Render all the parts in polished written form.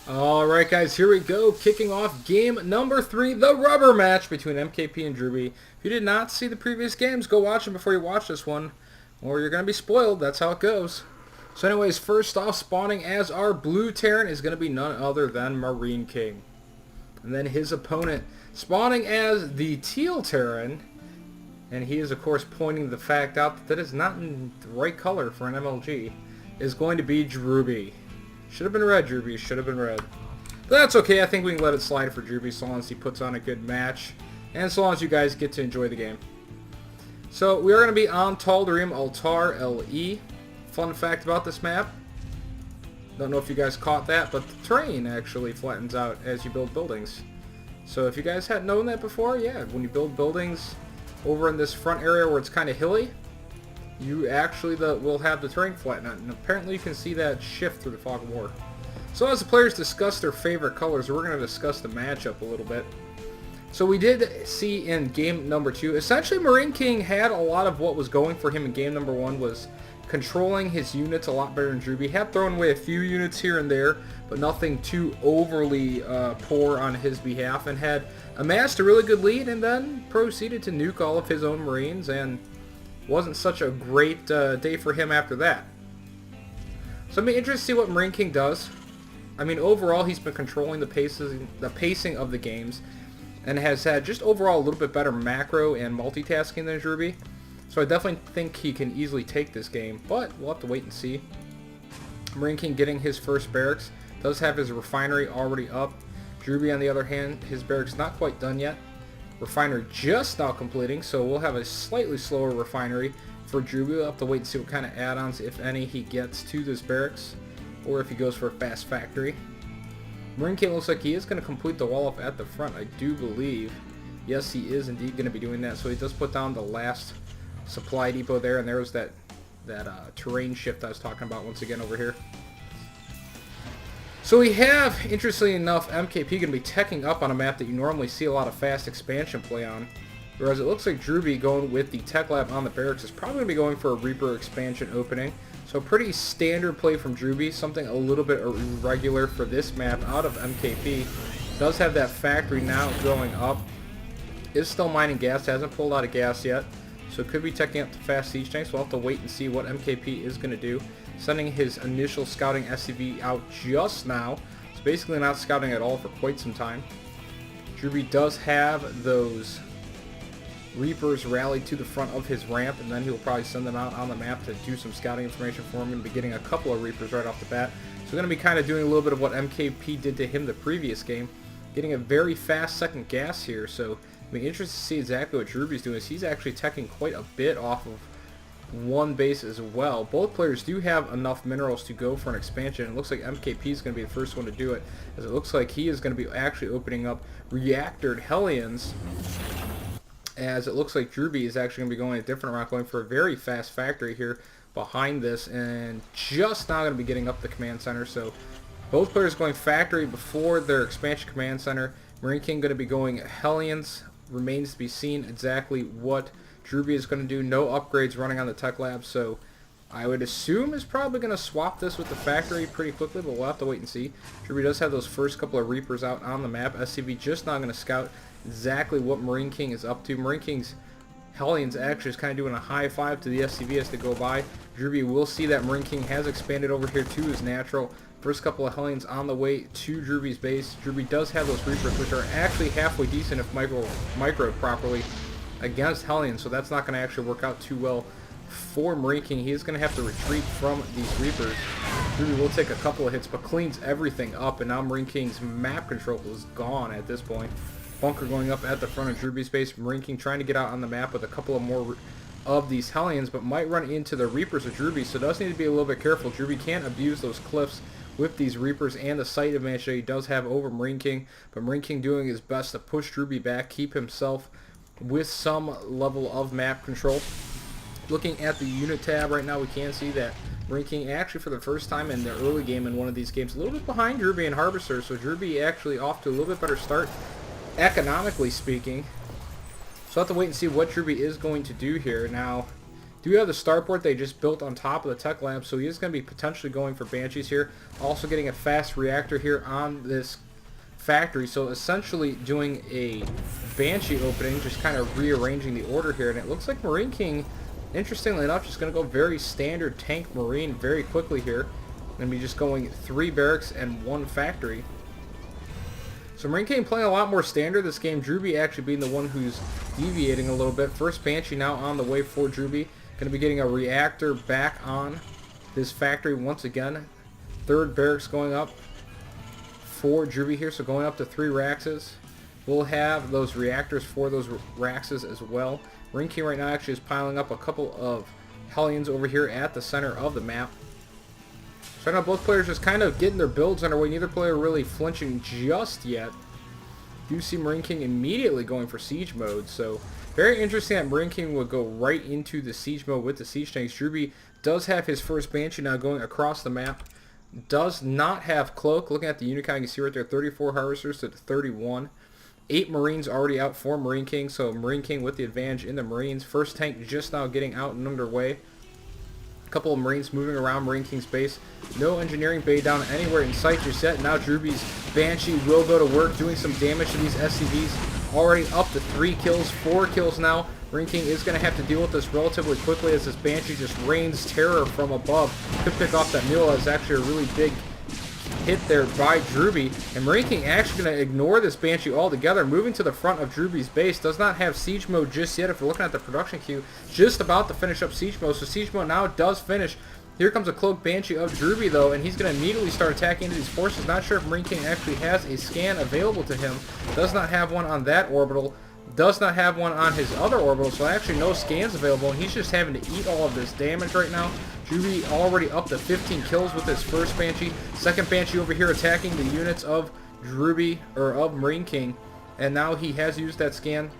Alright guys, here we go, kicking off game number 3, the rubber match between MKP and Drewbie. If you did not see the previous games, go watch them before you watch this one, or you're going to be spoiled. That's how it goes. So anyways, first off, spawning as our blue Terran is going to be none other than MarineKing. And then his opponent, spawning as the teal Terran, and he is of course pointing the fact out that that is not in the right color for an MLG, is going to be Drewbie. Should have been red, Drewbie. Should have been red. But that's okay. I think we can let it slide for Drewbie so long as he puts on a good match. And so long as you guys get to enjoy the game. So we are going to be on Tal'Darim Altar LE. Fun fact about this map. Don't know if you guys caught that, but the terrain actually flattens out as you build buildings. So if you guys hadn't known that before, yeah, when you build buildings over in this front area where it's kind of hilly, you actually will have the terrain flatten out, and apparently you can see that shift through the fog of war. So as the players discuss their favorite colors, we're going to discuss the matchup a little bit. So we did see in game number 2, essentially MarineKing had a lot of what was going for him in game number 1 was controlling his units a lot better than Drewbie. He had thrown away a few units here and there, but nothing too overly poor on his behalf, and had amassed a really good lead and then proceeded to nuke all of his own Marines, and wasn't such a great day for him after that. So I'm interested to see what MarineKing does. I mean, overall, he's been controlling the pacing of the games, and has had just overall a little bit better macro and multitasking than Drewbie. So I definitely think he can easily take this game, but we'll have to wait and see. MarineKing getting his first barracks, does have his refinery already up. Drewbie, on the other hand, his barracks not quite done yet. Refinery just now completing, so we'll have a slightly slower refinery for Drewbie. We'll have to wait and see what kind of add-ons, if any, he gets to this barracks, or if he goes for a fast factory. MarineKing looks like he is going to complete the wall up at the front, I do believe. Yes, he is indeed going to be doing that, so he does put down the last supply depot there, and there was that terrain shift I was talking about once again over here. So we have, interestingly enough, MKP going to be teching up on a map that you normally see a lot of fast expansion play on. Whereas it looks like Drewbie going with the tech lab on the barracks is probably going to be going for a Reaper expansion opening. So pretty standard play from Drewbie, something a little bit irregular for this map out of MKP. Does have that factory now going up. Is still mining gas, hasn't pulled out of gas yet. So could be teching up the fast siege tanks. We'll have to wait and see what MKP is going to do. Sending his initial scouting SCV out just now. It's basically not scouting at all for quite some time. Drewbie does have those Reapers rallied to the front of his ramp, and then he will probably send them out on the map to do some scouting information for him. Going to be getting a couple of Reapers right off the bat. So we're going to be kind of doing a little bit of what MKP did to him the previous game. Getting a very fast second gas here, so I'll be interested to see exactly what Drewbie's doing. He's actually teching quite a bit off of one base as well. Both players do have enough minerals to go for an expansion. It looks like MKP is going to be the first one to do it, as it looks like he is going to be actually opening up reactored Hellions, as it looks like Drewbie is actually going to be going a different route, going for a very fast factory here behind this, and just now going to be getting up the command center. So both players going factory before their expansion command center. MarineKing going to be going Hellions. Remains to be seen exactly what Drewbie is going to do. No upgrades running on the tech lab, so I would assume is probably going to swap this with the factory pretty quickly, but we'll have to wait and see. Drewbie does have those first couple of Reapers out on the map. SCV just now going to scout exactly what MarineKing is up to. MarineKing's Hellions actually is kind of doing a high five to the SCV as they go by. Drewbie will see that MarineKing has expanded over here to his natural. First couple of Hellions on the way to Drewbie's base. Drewbie does have those Reapers, which are actually halfway decent if microed properly against Hellions, so that's not going to actually work out too well for MarineKing. He is going to have to retreat from these Reapers. Drewbie will take a couple of hits, but cleans everything up, and now MarineKing's map control is gone at this point. Bunker going up at the front of Drewbie's base. MarineKing trying to get out on the map with a couple of more of these Hellions, but might run into the Reapers of Drewbie, so does need to be a little bit careful. Drewbie can't abuse those cliffs with these Reapers and the sight advantage that he does have over MarineKing, but MarineKing doing his best to push Drewbie back, keep himself with some level of map control. Looking at the unit tab right now, we can see that MarineKing actually for the first time in the early game in one of these games, a little bit behind Drewbie and Harvester, so Drewbie actually off to a little bit better start, economically speaking. So I'll have to wait and see what Drewbie is going to do here. Now, Do have the starport they just built on top of the tech lab, so he is going to be potentially going for Banshees here. Also getting a fast reactor here on this factory, so essentially doing a Banshee opening, just kind of rearranging the order here. And it looks like MarineKing, interestingly enough, just going to go very standard tank marine very quickly here. Going to be just going 3 barracks and 1 factory. So MarineKing playing a lot more standard this game. Drewbie actually being the one who's deviating a little bit. First Banshee now on the way for Drewbie. Going to be getting a reactor back on this factory once again. 3rd barracks going up for Drewbie here, so going up to 3 Raxes. We'll have those reactors for those Raxes as well. MarineKing right now actually is piling up a couple of Hellions over here at the center of the map. So right now both players just kind of getting their builds underway. Neither player really flinching just yet. Do see MarineKing immediately going for siege mode, so very interesting that MarineKing would go right into the siege mode with the siege tanks. Drewbie does have his first Banshee now going across the map. Does not have Cloak. Looking at the unit count, you can see right there 34 Harvesters to 31. 8 Marines already out for MarineKing, so MarineKing with the advantage in the Marines. First tank just now getting out and underway. A couple of Marines moving around MarineKing's base. No engineering bay down anywhere in sight just yet. Now Drewbie's Banshee will go to work doing some damage to these SCVs. Already up to 3 kills, 4 kills now. MarineKing is going to have to deal with this relatively quickly as this Banshee just rains terror from above. Could pick off that mule. That's actually a really big hit there by Drewbie. And MarineKing actually going to ignore this Banshee altogether. Moving to the front of Drewbie's base. Does not have siege mode just yet. If we're looking at the production queue, just about to finish up siege mode. So siege mode now does finish. Here comes a Cloak Banshee of Drewbie though, and he's going to immediately start attacking into these forces. Not sure if MarineKing actually has a scan available to him. Does not have one on that orbital. Does not have one on his other orbital, so actually no scans available, and he's just having to eat all of this damage right now. Drewbie already up to 15 kills with his first Banshee. Second Banshee over here attacking the units of Drewbie, or of MarineKing, and now he has used that scan.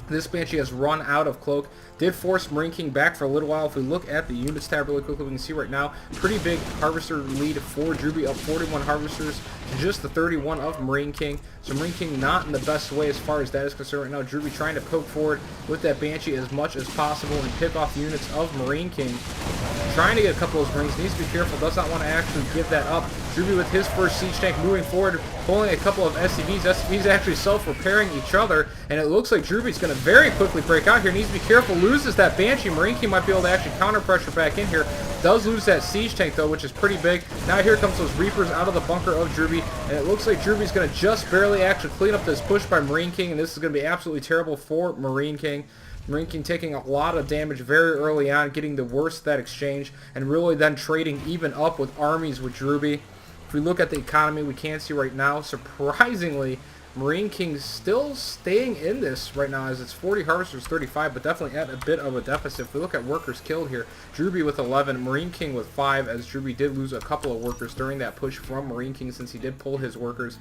This Banshee has run out of Cloak. Did force MarineKing back for a little while. If we look at the units tab really quickly, we can see right now, pretty big Harvester lead for Drewbie, up 41 Harvesters to just the 31 of MarineKing. So MarineKing not in the best way as far as that is concerned right now. Drewbie trying to poke forward with that Banshee as much as possible and pick off units of MarineKing. Trying to get a couple of those Marines. Needs to be careful. Does not want to actually give that up. Drewbie with his first siege tank moving forward, pulling a couple of SCVs. SCVs actually self-repairing each other, and it looks like Drewbie's going to very quickly break out here. Needs to be careful. Loses that Banshee. MarineKing might be able to actually counter pressure back in here. Does lose that siege tank though, which is pretty big. Now here comes those Reapers out of the bunker of Drewbie, and it looks like Drewbie's going to just barely actually clean up this push by MarineKing, and this is going to be absolutely terrible for MarineKing. MarineKing taking a lot of damage very early on, getting the worst of that exchange, and really then trading even up with armies with Drewbie. If we look at the economy, we can see right now, surprisingly, MarineKing's still staying in this right now as it's 40 Harvesters, 35, but definitely at a bit of a deficit. If we look at workers killed here, Drewbie with 11, MarineKing with 5, as Drewbie did lose a couple of workers during that push from MarineKing since he did pull his workers.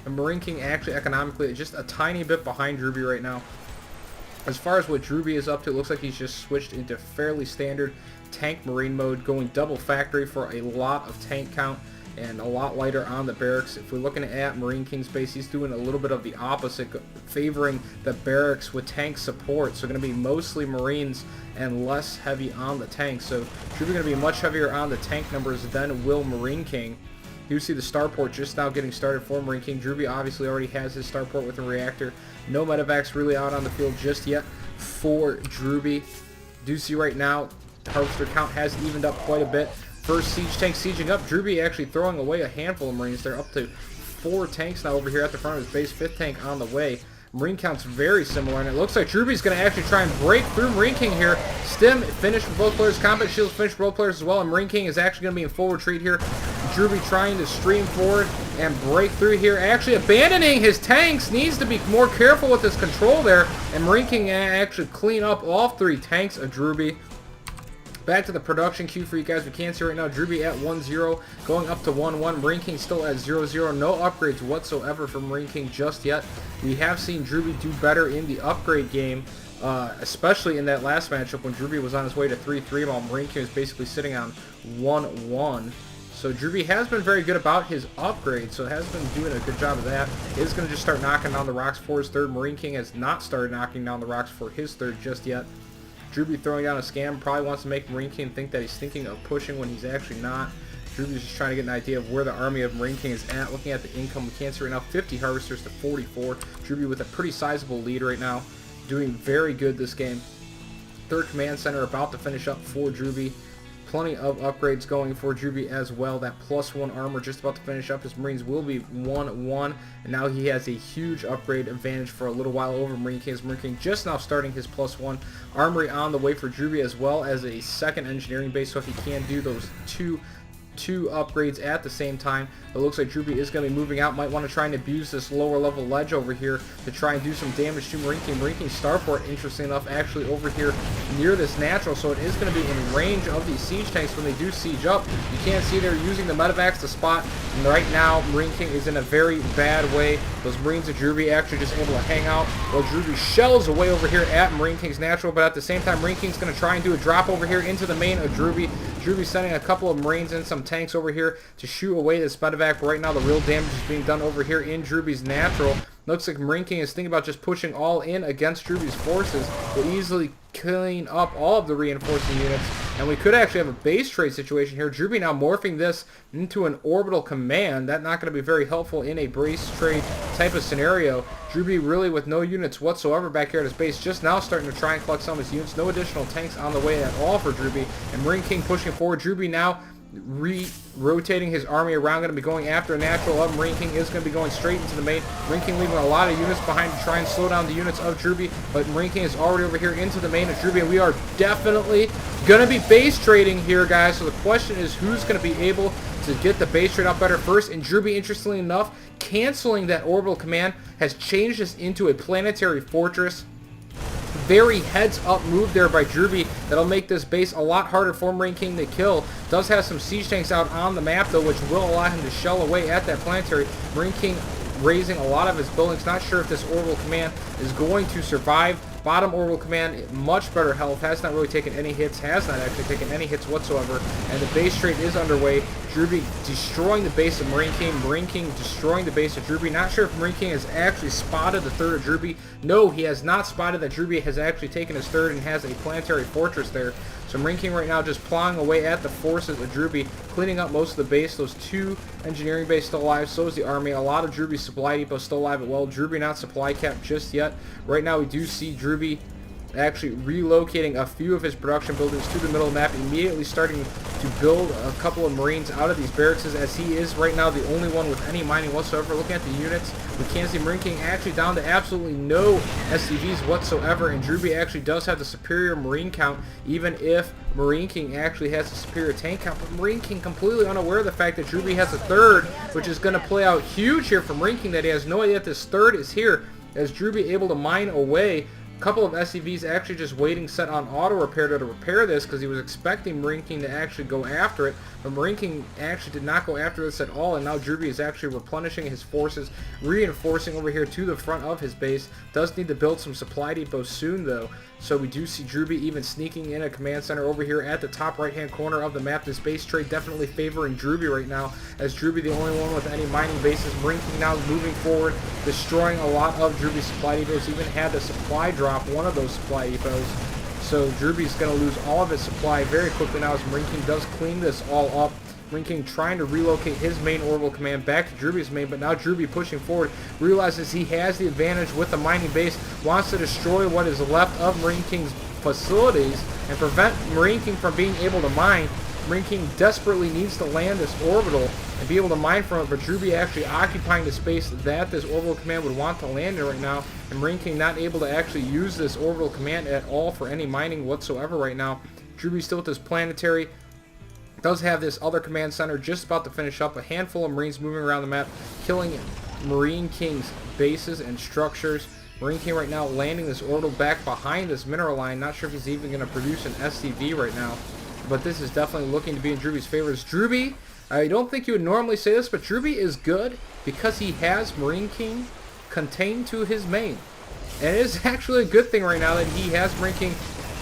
And MarineKing actually economically just a tiny bit behind Drewbie right now. As far as what Drewbie is up to, it looks like he's just switched into fairly standard tank marine mode, going double factory for a lot of tank count and a lot lighter on the barracks. If we're looking at MarineKing's base, he's doing a little bit of the opposite, favoring the barracks with tank support. So going to be mostly Marines and less heavy on the tanks. So Drewbie going to be much heavier on the tank numbers than will MarineKing. You see the starport just now getting started for MarineKing. Drewbie obviously already has his starport with a reactor. No medevacs really out on the field just yet for Drewbie. Do see right now, Harvester count has evened up quite a bit. First siege tank sieging up. Drewbie actually throwing away a handful of Marines. They're up to 4 tanks now over here at the front of his base. 5th tank on the way. Marine count's very similar, and it looks like Drewbie's going to actually try and break through MarineKing here. Stim finished with both players. Combat shields finished with both players as well, and MarineKing is actually going to be in full retreat here. Drewbie trying to stream forward and break through here. Actually abandoning his tanks. Needs to be more careful with his control there, and MarineKing actually clean up all 3 tanks of Drewbie. Back to the production queue for you guys. We can see right now Drewbie at 1-0, going up to 1-1. MarineKing still at 0-0. No upgrades whatsoever for MarineKing just yet. We have seen Drewbie do better in the upgrade game, especially in that last matchup when Drewbie was on his way to 3-3 while MarineKing was basically sitting on 1-1. So Drewbie has been very good about his upgrade, so has been doing a good job of that. He is going to just start knocking down the rocks for his third. MarineKing has not started knocking down the rocks for his third just yet. Drewbie throwing down a scam probably wants to make MarineKing think that he's thinking of pushing when he's actually not. Drewbie's just trying to get an idea of where the army of MarineKing is at. Looking at the income, we can see right now 50 harvesters to 44. Drewbie with a pretty sizable lead right now, doing very good this game. Third command center about to finish up for Drewbie. Plenty of upgrades going for Drewbie as well. That +1 armor just about to finish up. His Marines will be 1-1, and now he has a huge upgrade advantage for a little while over MarineKing. MarineKing just now starting his +1 armory on the way for Drewbie, as well as a second engineering base, so if he can do those two upgrades at the same time. It looks like Drewbie is going to be moving out. Might want to try and abuse this lower level ledge over here to try and do some damage to MarineKing. MarineKing starport, interesting enough, actually over here near this natural, so it is going to be in range of these siege tanks when they do siege up. You can't see they're using the medevacs to spot, and right now MarineKing is in a very bad way. Those Marines of Drewbie actually just able to hang out while Drewbie shells away over here at MarineKing's natural, but at the same time MarineKing's going to try and do a drop over here into the main of Drewbie. Drewbie's sending a couple of Marines and some tanks over here to shoot away this medevac, but right now the real damage is being done over here in Drewbie's natural. Looks like MarineKing is thinking about just pushing all in against Drewbie's forces. Will easily clean up all of the reinforcing units, and we could actually have a base trade situation here. Drewbie now morphing this into an orbital command. That's not going to be very helpful in a base trade type of scenario. Drewbie really with no units whatsoever back here at his base, just now starting to try and collect some of his units. No additional tanks on the way at all for Drewbie, and MarineKing pushing forward. Drewbie now rotating his army around, going to be going after a natural of MarineKing, is going to be going straight into the main. MarineKing leaving a lot of units behind to try and slow down the units of Drewbie, but MarineKing is already over here into the main of Drewbie, and we are definitely going to be base trading here, guys. So the question is, who's going to be able to get the base trade out better first? And Drewbie, interestingly enough, canceling that orbital command has changed this into a planetary fortress. Very heads-up move there by Drewbie that'll make this base a lot harder for MarineKing to kill. Does have some siege tanks out on the map, though, which will allow him to shell away at that planetary. MarineKing raising a lot of his buildings. Not sure if this orbital command is going to survive. Bottom orbital command, much better health, has not really taken any hits, has not actually taken any hits whatsoever, and the base trade is underway. Drewbie destroying the base of MarineKing, MarineKing destroying the base of Drewbie. Not sure if MarineKing has actually spotted the third of Drewbie. No, he has not spotted that Drewbie has actually taken his third and has a planetary fortress there. So MarineKing right now just plowing away at the forces of Drewbie, cleaning up most of the base. Those two engineering bases still alive, so is the army. A lot of Drewbie's supply depots still alive as well. Drewbie not supply capped just yet. Right now we do see Drewbie actually relocating a few of his production buildings to the middle of the map, immediately starting to build a couple of Marines out of these barracks, as he is right now the only one with any mining whatsoever. Looking at the units, we can see MarineKing actually down to absolutely no SCVs whatsoever, and Drewbie actually does have the superior Marine count, even if MarineKing actually has a superior tank count. But MarineKing completely unaware of the fact that Drewbie has a third, which is going to play out huge here for MarineKing, that he has no idea that this third is here, as Drewbie able to mine away. Couple of SCVs actually just waiting set on auto repair to repair this, because he was expecting MarineKing to actually go after it, but MarineKing actually did not go after this at all, and now Drewbie is actually replenishing his forces, reinforcing over here to the front of his base. Does need to build some supply depots soon though, so we do see Drewbie even sneaking in a command center over here at the top right hand corner of the map. This base trade definitely favoring Drewbie right now, as Drewbie the only one with any mining bases. MarineKing now moving forward, destroying a lot of Drewbie's supply depots, even had the supply drop one of those supply depots. So Drewbie's going to lose all of his supply very quickly now, as MarineKing does clean this all up. MarineKing trying to relocate his main orbital command back to Drewbie's main, but now Drewbie pushing forward, realizes he has the advantage with the mining base, wants to destroy what is left of MarineKing's facilities and prevent MarineKing from being able to mine. MarineKing desperately needs to land this orbital and be able to mine from it, but Drewbie actually occupying the space that this orbital command would want to land in right now, and MarineKing not able to actually use this orbital command at all for any mining whatsoever right now. Drewbie still with this planetary, does have this other command center just about to finish up. A handful of Marines moving around the map, killing MarineKing's bases and structures. MarineKing right now landing this orbital back behind this mineral line. Not sure if he's even going to produce an SCV right now, but this is definitely looking to be in Drewbie's favor. Drewbie, I don't think you would normally say this, but Drewbie is good because he has MarineKing contained to his main. And it is actually a good thing right now that he has MarineKing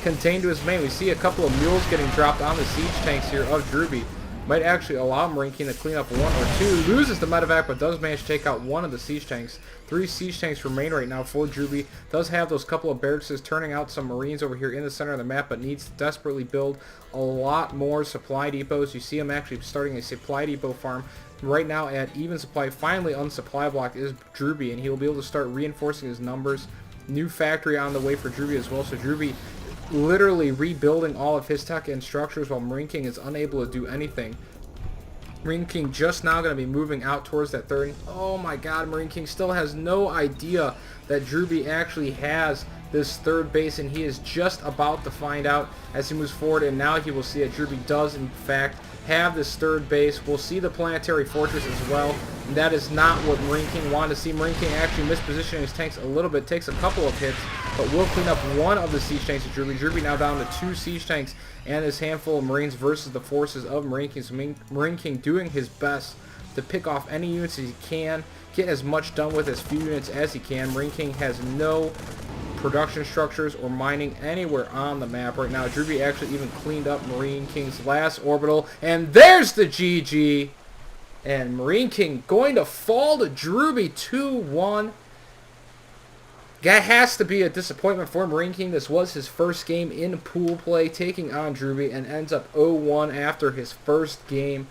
contained to his main. We see a couple of mules getting dropped on the siege tanks here of Drewbie. Might actually allow MarineKing to clean up 1 or 2. Loses the medevac, but does manage to take out 1 of the siege tanks. 3 siege tanks remain right now for Drewbie. Does have those couple of barracks, turning out some Marines over here in the center of the map, but needs to desperately build a lot more supply depots. You see him actually starting a supply depot farm. Right now at even supply, finally on supply block is Drewbie, and he will be able to start reinforcing his numbers. New factory on the way for Drewbie as well, so Drewbie literally rebuilding all of his tech and structures while MarineKing is unable to do anything. MarineKing just now going to be moving out towards that third. Oh my god, MarineKing still has no idea that Drewbie actually has this third base, and he is just about to find out as he moves forward, and now he will see that Drewbie does in fact have this third base. We'll see the planetary fortress as well, and that is not what MarineKing wanted to see. MarineKing actually mispositioning his tanks a little bit, takes a couple of hits, but will clean up 1 of the siege tanks of Drewbie. Drewbie now down to 2 siege tanks and this handful of Marines versus the forces of MarineKing. So MarineKing doing his best to pick off any units as he can, get as much done with as few units as he can. MarineKing has no production structures or mining anywhere on the map right now. Drewbie actually even cleaned up MarineKing's last orbital, and there's the GG. And MarineKing going to fall to Drewbie 2-1. That has to be a disappointment for MarineKing. This was his first game in pool play, taking on Drewbie, and ends up 0-1 after his first game.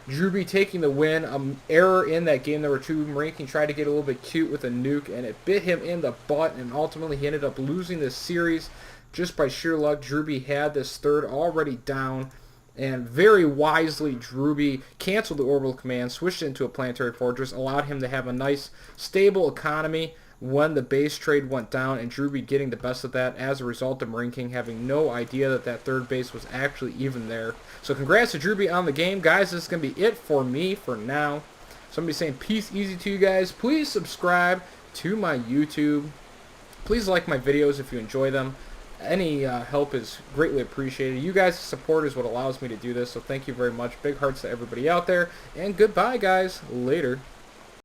Drewbie taking the win. Error in that game number 2. MarineKing tried to get a little bit cute with a nuke, and it bit him in the butt, and ultimately he ended up losing this series just by sheer luck. Drewbie had this third already down, and very wisely Drewbie canceled the orbital command, switched it into a planetary fortress, allowed him to have a nice stable economy when the base trade went down, and Drewbie getting the best of that as a result of MarineKing having no idea that that third base was actually even there. So congrats to Drewbie on the game. Guys, this is going to be it for me for now. Somebody saying peace easy to you guys. Please subscribe to my YouTube. Please like my videos if you enjoy them. Any help is greatly appreciated. You guys' support is what allows me to do this, so thank you very much. Big hearts to everybody out there, and goodbye, guys. Later.